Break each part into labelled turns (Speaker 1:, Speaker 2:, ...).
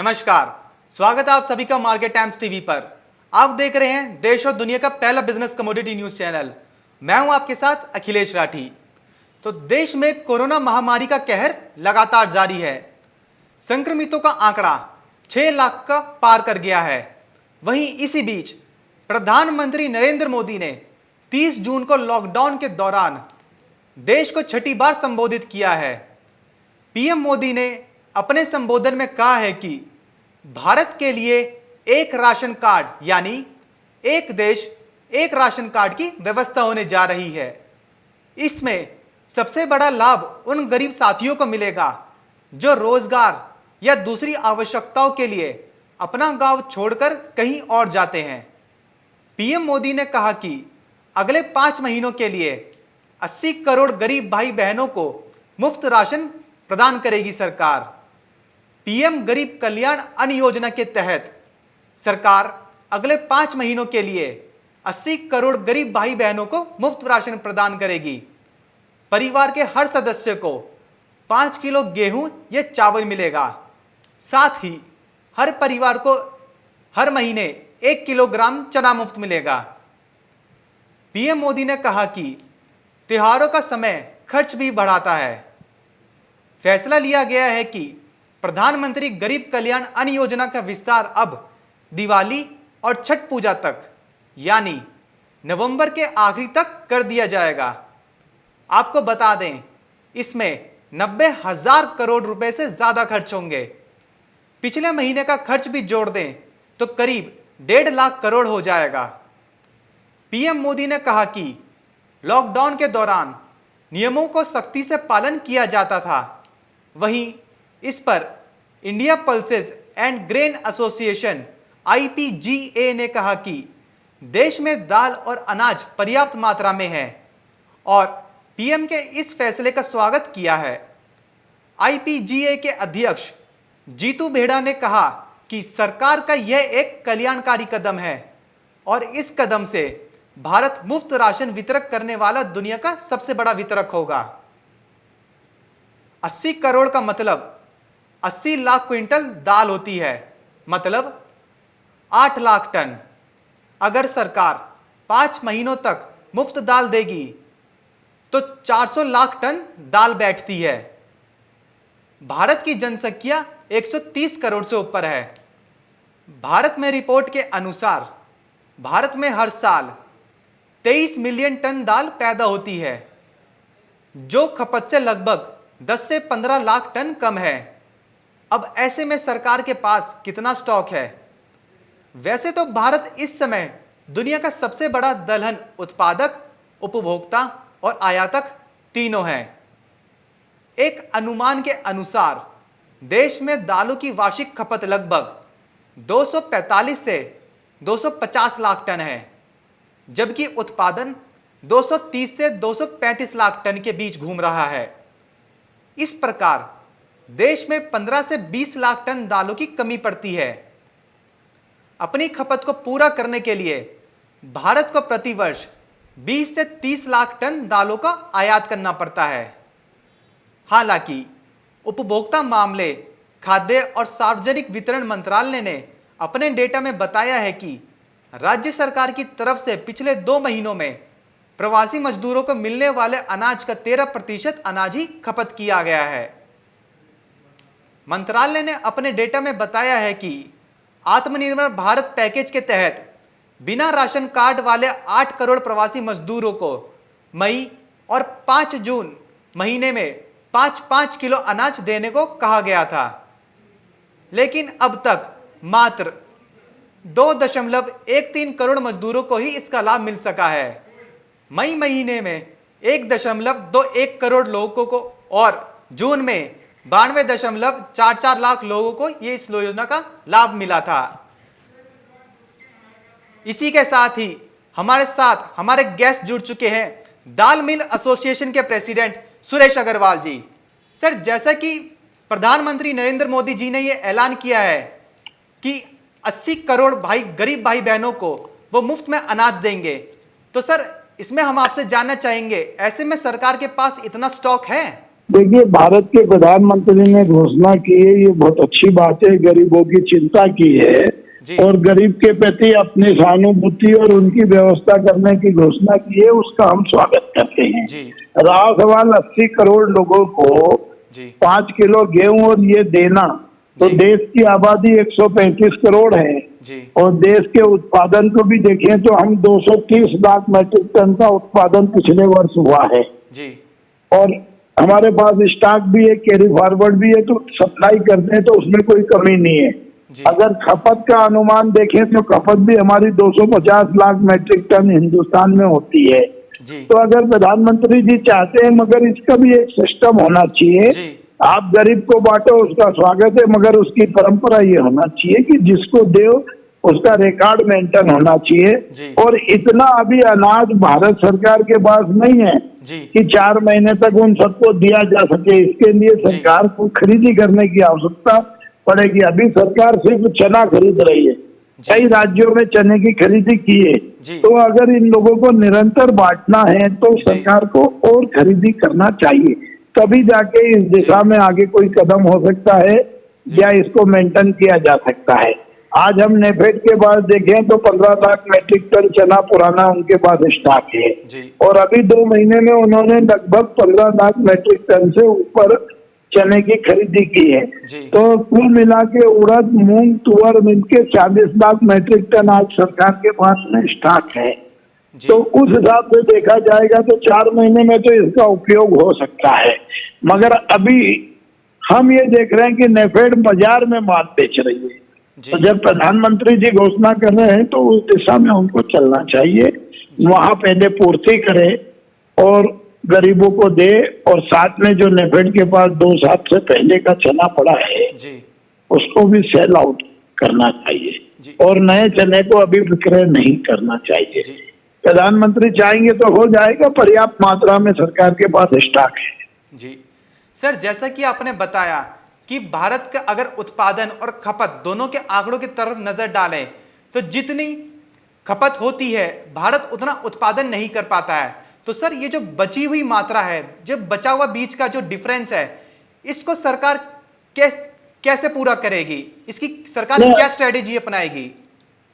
Speaker 1: नमस्कार, स्वागत है आप सभी का मार्केट टाइम्स टीवी पर। आप देख रहे हैं देश और दुनिया का पहला बिजनेस कमोडिटी न्यूज चैनल। मैं हूं आपके साथ अखिलेश राठी। तो देश में कोरोना महामारी का कहर लगातार जारी है। संक्रमितों का आंकड़ा 6 लाख का पार कर गया है। वहीं इसी बीच प्रधानमंत्री नरेंद्र मोदी ने 30 जून को लॉकडाउन के दौरान देश को छठी बार संबोधित किया है। पीएम मोदी ने अपने संबोधन में कहा है कि भारत के लिए एक राशन कार्ड यानी एक देश एक राशन कार्ड की व्यवस्था होने जा रही है। इसमें सबसे बड़ा लाभ उन गरीब साथियों को मिलेगा जो रोजगार या दूसरी आवश्यकताओं के लिए अपना गांव छोड़कर कहीं और जाते हैं। पीएम मोदी ने कहा कि अगले 5 महीनों के लिए 80 करोड़ गरीब भाई बहनों को मुफ्त राशन प्रदान करेगी सरकार। पीएम गरीब कल्याण अन्न योजना के तहत सरकार अगले 5 महीनों के लिए 80 करोड़ गरीब भाई बहनों को मुफ्त राशन प्रदान करेगी। परिवार के हर सदस्य को 5 किलो गेहूं या चावल मिलेगा। साथ ही हर परिवार को हर महीने 1 किलोग्राम चना मुफ्त मिलेगा। पीएम मोदी ने कहा कि त्योहारों का समय खर्च भी बढ़ाता है। फैसला लिया गया है कि प्रधानमंत्री गरीब कल्याण अन्न योजना का विस्तार अब दिवाली और छठ पूजा तक यानी नवंबर के आखिरी तक कर दिया जाएगा। आपको बता दें, इसमें 90,000 करोड़ रुपए से ज्यादा खर्च होंगे। पिछले महीने का खर्च भी जोड़ दें तो करीब 1.5 लाख करोड़ हो जाएगा। पीएम मोदी ने कहा कि लॉकडाउन के दौरान नियमों को सख्ती से पालन किया जाता था। वहीं इस पर India pulses and grain association IPGA ने कहा कि देश में दाल और अनाज पर्याप्त मात्रा में है और पीएम के इस फैसले का स्वागत किया है। IPGA के अध्यक्ष जीतू बेड़ा ने कहा कि सरकार का यह एक कल्याणकारी कदम है और इस कदम से भारत मुफ्त राशन वितरक करने वाला दुनिया का सबसे बड़ा वितरक होगा। 80 करोड़ का मतलब 80 लाख क्विंटल दाल होती है, मतलब 8 लाख टन। अगर सरकार 5 महीनों तक मुफ्त दाल देगी तो 400 लाख टन दाल बैठती है। भारत की जनसंख्या 130 करोड़ से ऊपर है। भारत में रिपोर्ट के अनुसार भारत में हर साल 23 मिलियन टन दाल पैदा होती है, जो खपत से लगभग 10 से 15 लाख टन कम है। अब ऐसे में सरकार के पास कितना स्टॉक है? वैसे तो भारत इस समय दुनिया का सबसे बड़ा दलहन उत्पादक, उपभोक्ता और आयातक तीनों है। एक अनुमान के अनुसार देश में दालों की वार्षिक खपत लगभग 245 से 250 लाख टन है, जबकि उत्पादन 230 से 235 लाख टन के बीच घूम रहा है। इस प्रकार देश में 15 से 20 लाख टन दालों की कमी पड़ती है। अपनी खपत को पूरा करने के लिए भारत को प्रतिवर्ष 20 से 30 लाख टन दालों का आयात करना पड़ता है। हालांकि उपभोक्ता मामले, खाद्य और सार्वजनिक वितरण मंत्रालय ने अपने डेटा में बताया है कि राज्य सरकार की तरफ से पिछले 2 महीनों में प्रवासी मजदूरों को मिलने वाले अनाज का 13% अनाज ही खपत किया गया है। मंत्रालय ने अपने डेटा में बताया है कि आत्मनिर्भर भारत पैकेज के तहत बिना राशन कार्ड वाले 8 करोड़ प्रवासी मजदूरों को मई और 5 जून महीने में 5-5 किलो अनाज देने को कहा गया था, लेकिन अब तक मात्र 2.13 करोड़ मजदूरों को ही इसका लाभ मिल सका है। मई महीने में 1.21 करोड़ लोगों को और जून में 92.44 लाख लोगों को ये इस योजना का लाभ मिला था। इसी के साथ ही हमारे साथ हमारे गेस्ट जुड़ चुके हैं दाल मिल एसोसिएशन के प्रेसिडेंट सुरेश अग्रवाल जी। सर, जैसा कि प्रधानमंत्री नरेंद्र मोदी जी ने ये ऐलान किया है कि 80 करोड़ गरीब भाई बहनों को वो मुफ्त में अनाज देंगे, तो सर इसमें हम आपसे जानना चाहेंगे, ऐसे में सरकार के पास इतना स्टॉक है?
Speaker 2: देखिए, भारत के प्रधानमंत्री ने घोषणा की है, ये बहुत अच्छी बात है, गरीबों की चिंता की है
Speaker 1: जी
Speaker 2: और गरीब के प्रति अपनी सहानुभूति और उनकी व्यवस्था करने की घोषणा की है, उसका हम स्वागत करते हैं।
Speaker 1: जी
Speaker 2: रहा सवाल 80 करोड़ लोगों को
Speaker 1: जी
Speaker 2: 5 किलो गेहूं और ये देना, तो
Speaker 1: जी
Speaker 2: देश की आबादी 135 करोड़ है
Speaker 1: जी
Speaker 2: और देश के उत्पादन को भी देखें तो हम 230 लाख मीट्रिक टन का उत्पादन पिछले वर्ष हुआ है
Speaker 1: जी
Speaker 2: और हमारे पास स्टॉक भी है, कैरी फॉरवर्ड भी है, तो सप्लाई करते हैं तो उसमें कोई कमी नहीं है।
Speaker 1: जी
Speaker 2: अगर खपत का अनुमान देखें तो खपत भी हमारी 250 लाख मीट्रिक टन हिंदुस्तान में होती है।
Speaker 1: जी
Speaker 2: तो अगर प्रधानमंत्री जी चाहते हैं, मगर इसका भी एक सिस्टम होना चाहिए।
Speaker 1: जी
Speaker 2: आप गरीब को बांटो, उसका स्वागत है, मगर उसकी परंपरा ये होना चाहिए कि जिसको दो उसका रिकॉर्ड मेंटेन होना
Speaker 1: जी।
Speaker 2: चाहिए। और इतना अभी अनाज भारत सरकार के पास नहीं है
Speaker 1: जी
Speaker 2: कि 4 महीने तक उन सबको दिया जा सके। इसके लिए सरकार को खरीदी करने की आवश्यकता पड़ेगी। अभी सरकार सिर्फ चना खरीद रही है, कई राज्यों में चने की खरीदी की है।
Speaker 1: जी
Speaker 2: तो अगर इन लोगों को निरंतर बांटना है तो सरकार को और खरीदी करना चाहिए, तभी जाके इस दिशा में आगे कोई कदम हो सकता है या इसको मेंटेन किया जा सकता है। आज हम नेफेड के पास देखें तो 15 लाख मीट्रिक टन चना पुराना उनके पास स्टॉक है
Speaker 1: जी
Speaker 2: और अभी 2 महीने में उन्होंने लगभग 15 लाख मीट्रिक टन से ऊपर चने की खरीदी की है।
Speaker 1: जी
Speaker 2: तो कुल मिला के उड़द, मूंग, तुअर मिलके 40 लाख मीट्रिक टन आज सरकार के पास में स्टॉक है।
Speaker 1: जी
Speaker 2: तो उस हिसाब से देखा जाएगा तो 4 महीने में तो इसका उपयोग हो सकता है। मगर अभी हम ये देख रहे हैं कि नेफेड बाजार में माल बेच रही है।
Speaker 1: जी
Speaker 2: तो जब प्रधानमंत्री जी घोषणा कर रहे हैं तो उस दिशा में उनको चलना चाहिए, वहां पहले पूर्ति करे और गरीबों को दे। और साथ में जो नेफेड के पास 2 साल से पहले का चना पड़ा है
Speaker 1: जी
Speaker 2: उसको भी सेल आउट करना चाहिए
Speaker 1: जी
Speaker 2: और नए चने को अभी विक्रय नहीं करना चाहिए।
Speaker 1: जी
Speaker 2: प्रधानमंत्री चाहेंगे तो हो जाएगा, पर्याप्त मात्रा में सरकार के पास स्टॉक है।
Speaker 1: जी सर, जैसा कि आपने बताया कि भारत का अगर उत्पादन और खपत दोनों के आंकड़ों की तरफ नजर डालें तो जितनी खपत होती है भारत उतना उत्पादन नहीं कर पाता है। तो सर, ये जो बची हुई मात्रा है, जो बचा हुआ बीच का जो डिफरेंस है, इसको सरकार कैसे पूरा करेगी? इसकी सरकार क्या स्ट्रेटेजी अपनाएगी?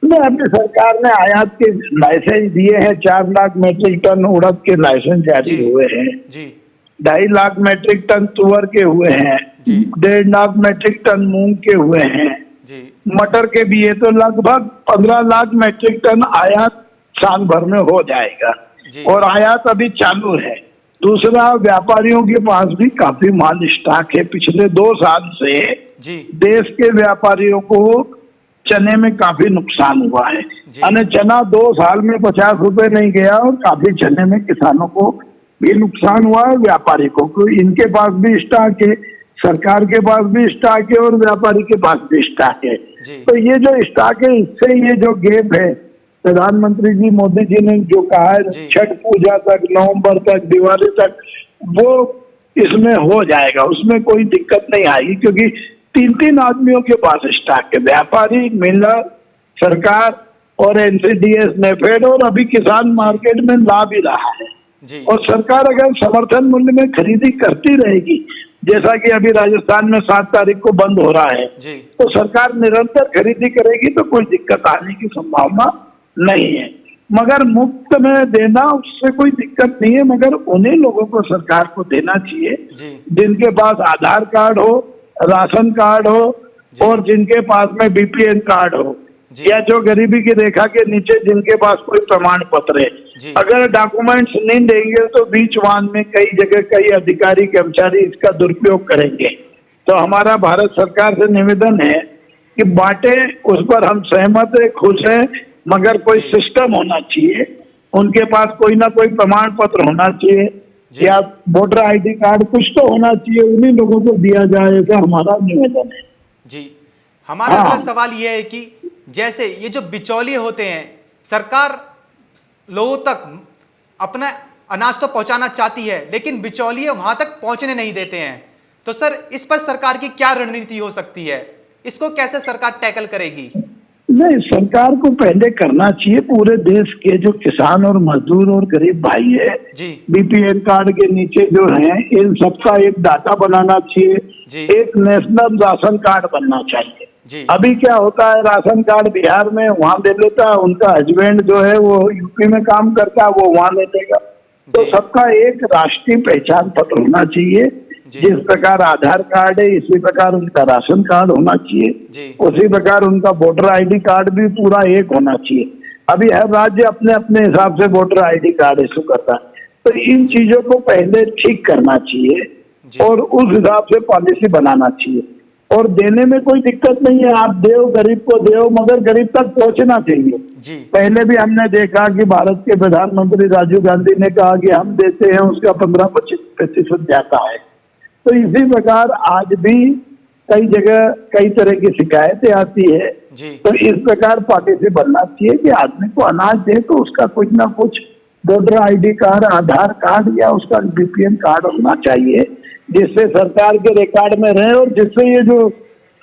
Speaker 2: अभी सरकार ने आयात के लाइसेंस दिए हैं, 4 लाख मीट्रिक टन उड़द के लाइसेंस जारी हुए हैं,
Speaker 1: जी
Speaker 2: 2.5 लाख मीट्रिक टन तुअर के हुए हैं, 1.5 लाख मीट्रिक टन मूंग के हुए हैं,
Speaker 1: जी
Speaker 2: मटर के भी है, तो लगभग 15 लाख मीट्रिक टन आयात साल भर में हो जाएगा
Speaker 1: जी
Speaker 2: और आयात अभी चालू है। दूसरा, व्यापारियों के पास भी काफी माल स्टॉक है। पिछले 2 साल से
Speaker 1: जी
Speaker 2: देश के व्यापारियों को चने में काफी नुकसान हुआ है। यानी चना 2 साल में 50 रुपए नहीं गया और काफी चने में किसानों को भी नुकसान हुआ है, व्यापारी को। इनके पास भी स्टॉक है, सरकार के पास भी स्टॉक है और व्यापारी के पास भी स्टॉक है। तो ये जो स्टॉक है, इससे ये जो गैप है, प्रधानमंत्री जी मोदी जी ने जो कहा है छठ पूजा तक, नवंबर तक, दिवाली तक, वो इसमें हो जाएगा, उसमें कोई दिक्कत नहीं आएगी। क्योंकि 3 आदमियों के पास स्टॉक है, व्यापारी, मिलर, सरकार और एनसीडीएस, नेफेड, और अभी किसान मार्केट में ला भी रहा है। और सरकार अगर समर्थन मूल्य में खरीदी करती रहेगी, जैसा कि अभी राजस्थान में 7 तारीख को बंद हो रहा है, तो सरकार निरंतर खरीदी करेगी तो कोई दिक्कत आने की संभावना नहीं है। मगर मुफ्त में देना, उससे कोई दिक्कत नहीं है, मगर उन्हीं लोगों को सरकार को देना चाहिए जिनके पास आधार कार्ड हो, राशन कार्ड हो और जिनके पास में बीपीएल कार्ड हो, या जो गरीबी की रेखा के नीचे जिनके पास कोई प्रमाण पत्र है। अगर डॉक्यूमेंट्स नहीं देंगे तो बीच वान में कई जगह कई अधिकारी कर्मचारी इसका दुरुपयोग करेंगे। तो हमारा भारत सरकार से निवेदन है कि बांटे, उस पर हम सहमत है, खुश हैं, मगर कोई सिस्टम होना चाहिए, उनके पास कोई ना कोई प्रमाण पत्र होना चाहिए या वोटर आईडी कार्ड, कुछ तो होना चाहिए, उन्हीं लोगों को दिया जाए, ऐसा हमारा निवेदन है।
Speaker 1: जी, हमारा अगला सवाल यह है कि जैसे ये जो बिचौलिए होते हैं, सरकार लोगों तक अपना अनाज तो पहुंचाना चाहती है लेकिन बिचौलिए वहां तक पहुंचने नहीं देते हैं। तो सर, इस पर सरकार की क्या रणनीति हो सकती है? इसको कैसे सरकार टैकल करेगी?
Speaker 2: नहीं, सरकार को पहले करना चाहिए पूरे देश के जो किसान और मजदूर और गरीब भाई है
Speaker 1: जी
Speaker 2: बीपीएल कार्ड के नीचे जो है, इन सबका एक डाटा बनाना
Speaker 1: जी।
Speaker 2: चाहिए, एक नेशनल राशन कार्ड बनना चाहिए।
Speaker 1: जी
Speaker 2: अभी क्या होता है, राशन कार्ड बिहार में वहां दे लेता है, उनका हस्बैंड जो है वो यूपी में काम करता है, वो वहां ले लेगा। तो
Speaker 1: जी
Speaker 2: सबका एक राष्ट्रीय पहचान पत्र होना चाहिए।
Speaker 1: जी
Speaker 2: जिस प्रकार आधार कार्ड है इसी प्रकार उनका राशन कार्ड होना चाहिए,
Speaker 1: जी
Speaker 2: उसी प्रकार उनका वोटर आईडी कार्ड भी पूरा एक होना चाहिए। अभी हर राज्य अपने अपने हिसाब से वोटर आईडी कार्ड इशू करता है, तो इन चीजों को पहले ठीक करना चाहिए
Speaker 1: जी
Speaker 2: और उस हिसाब से पॉलिसी बनाना चाहिए। और देने में कोई दिक्कत नहीं है, आप दो गरीब को दो, मगर गरीब तक पहुंचना चाहिए।
Speaker 1: जी
Speaker 2: पहले भी हमने देखा कि भारत के प्रधानमंत्री राजीव गांधी ने कहा कि हम देते हैं उसका 15-25% जाता है। तो इसी प्रकार आज भी कई जगह कई तरह की शिकायतें आती है।
Speaker 1: जी
Speaker 2: तो इस प्रकार पॉलिसी बनना चाहिए कि आदमी को अनाज दे तो उसका कुछ ना कुछ वोटर आईडी कार्ड, आधार कार्ड या उसका बीपीएल कार्ड होना चाहिए, जिससे सरकार के रिकॉर्ड में रहे और जिससे ये जो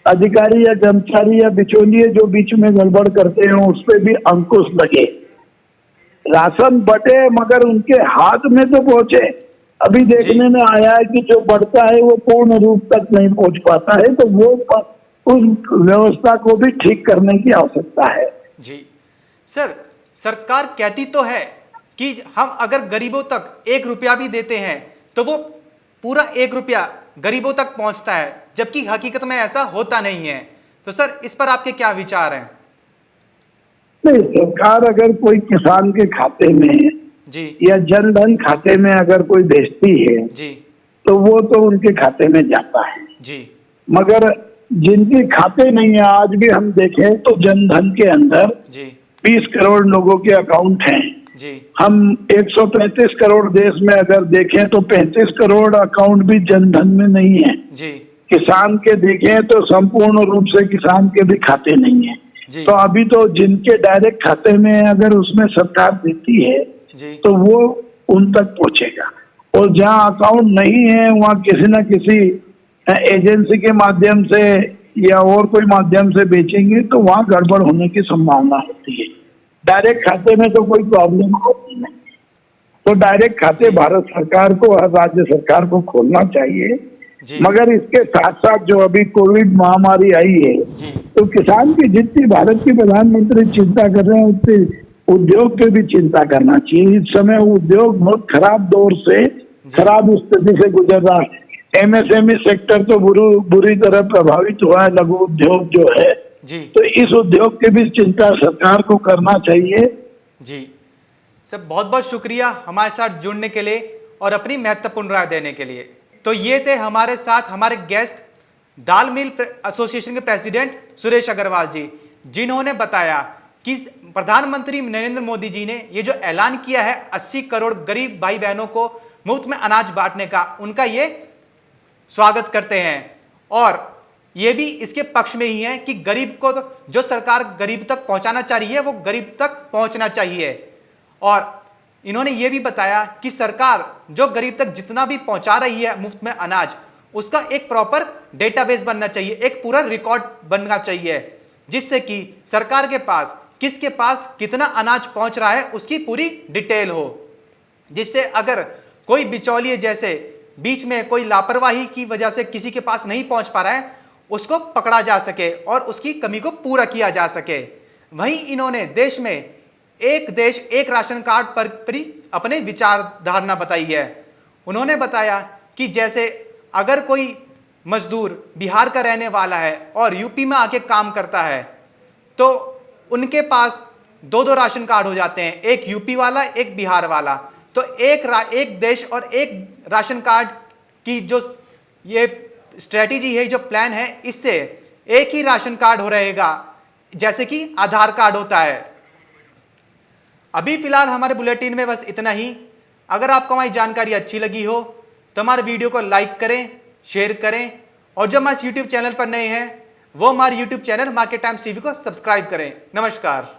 Speaker 2: अधिकारी या कर्मचारी या बिचौलिए जो बीच में गड़बड़ करते हैं उस पर भी अंकुश लगे। राशन बटे मगर उनके हाथ में तो पहुंचे। अभी देखने में आया है कि जो बढ़ता है वो पूर्ण रूप तक नहीं पहुंच पाता है, तो वो उस व्यवस्था को भी ठीक करने की आवश्यकता है।
Speaker 1: जी सर, सरकार कहती तो है कि हम अगर गरीबों तक 1 रुपया भी देते हैं तो वो पूरा 1 रुपया गरीबों तक पहुंचता है, जबकि हकीकत में ऐसा होता नहीं है। तो सर इस पर आपके क्या विचार हैं?
Speaker 2: नहीं, सरकार अगर कोई किसान के खाते में
Speaker 1: जी
Speaker 2: या जन धन खाते में अगर कोई भेजती है
Speaker 1: जी
Speaker 2: तो वो तो उनके खाते में जाता है,
Speaker 1: जी
Speaker 2: मगर जिनके खाते नहीं है, आज भी हम देखें तो जन धन के अंदर
Speaker 1: जी
Speaker 2: 20 करोड़ लोगों के अकाउंट हैं।
Speaker 1: जी
Speaker 2: हम 135 करोड़ देश में अगर देखें तो 35 करोड़ अकाउंट भी जन धन में नहीं है।
Speaker 1: जी
Speaker 2: किसान के देखें तो संपूर्ण रूप से किसान के भी खाते नहीं है।
Speaker 1: जी
Speaker 2: तो अभी तो जिनके डायरेक्ट खाते में अगर उसमें सरकार देती है
Speaker 1: जी
Speaker 2: तो वो उन तक पहुंचेगा, और जहां अकाउंट नहीं है वहां किसी न किसी एजेंसी के माध्यम से या और कोई माध्यम से बेचेंगे तो वहां गड़बड़ होने की संभावना होती है। डायरेक्ट खाते में तो कोई प्रॉब्लम होती नहीं। तो डायरेक्ट खाते भारत सरकार को और राज्य सरकार को खोलना चाहिए।
Speaker 1: जी
Speaker 2: मगर इसके साथ साथ जो अभी कोविड महामारी आई है
Speaker 1: जी
Speaker 2: तो किसान की जितनी भारत के प्रधानमंत्री चिंता कर रहे हैं उतनी उद्योग पे भी चिंता करना चाहिए। इस समय उद्योग बहुत खराब दौर से, खराब स्थिति से गुजर रहा है। एमएसएमई सेक्टर तो बुरी तरह प्रभावित हुआ है, लघु उद्योग जो है।
Speaker 1: जी
Speaker 2: तो इस उद्योग की भी चिंता सरकार को करना चाहिए।
Speaker 1: जी सर, बहुत बहुत शुक्रिया हमारे साथ जुड़ने के लिए और अपनी महत्वपूर्ण राय देने के लिए। तो ये थे हमारे साथ हमारे गेस्ट दाल मिल एसोसिएशन के प्रेसिडेंट सुरेश अग्रवाल जी, जिन्होंने बताया कि प्रधानमंत्री नरेंद्र मोदी जी ने ये जो ऐलान किया है 80 करोड़ गरीब भाई बहनों को मुफ्त में अनाज बांटने का, उनका ये स्वागत करते हैं और ये भी इसके पक्ष में ही है कि गरीब को जो सरकार गरीब तक पहुंचाना चाह रही है वो गरीब तक पहुंचना चाहिए। और इन्होंने ये भी बताया कि सरकार जो गरीब तक जितना भी पहुंचा रही है मुफ्त में अनाज, उसका एक प्रॉपर डेटाबेस बनना चाहिए, एक पूरा रिकॉर्ड बनना चाहिए, जिससे कि सरकार के पास किसके पास कितना अनाज पहुंच रहा है उसकी पूरी डिटेल हो, जिससे अगर कोई बिचौलिए जैसे बीच में कोई लापरवाही की वजह से किसी के पास नहीं पहुंच पा रहा है उसको पकड़ा जा सके और उसकी कमी को पूरा किया जा सके। वहीं इन्होंने देश में एक देश एक राशन कार्ड पर भी अपने विचारधारणा बताई है। उन्होंने बताया कि जैसे अगर कोई मजदूर बिहार का रहने वाला है और यूपी में आके काम करता है तो उनके पास 2-2 राशन कार्ड हो जाते हैं, एक यूपी वाला एक बिहार वाला। तो एक देश और एक राशन कार्ड की जो ये स्ट्रेटेजी है, जो प्लान है, इससे एक ही राशन कार्ड हो रहेगा जैसे कि आधार कार्ड होता है। अभी फिलहाल हमारे बुलेटिन में बस इतना ही। अगर आपको हमारी जानकारी अच्छी लगी हो तो हमारे वीडियो को लाइक करें, शेयर करें और जो हमारे YouTube चैनल पर नए हैं वो हमारे YouTube channel market times TV को सब्सक्राइब करें। नमस्कार।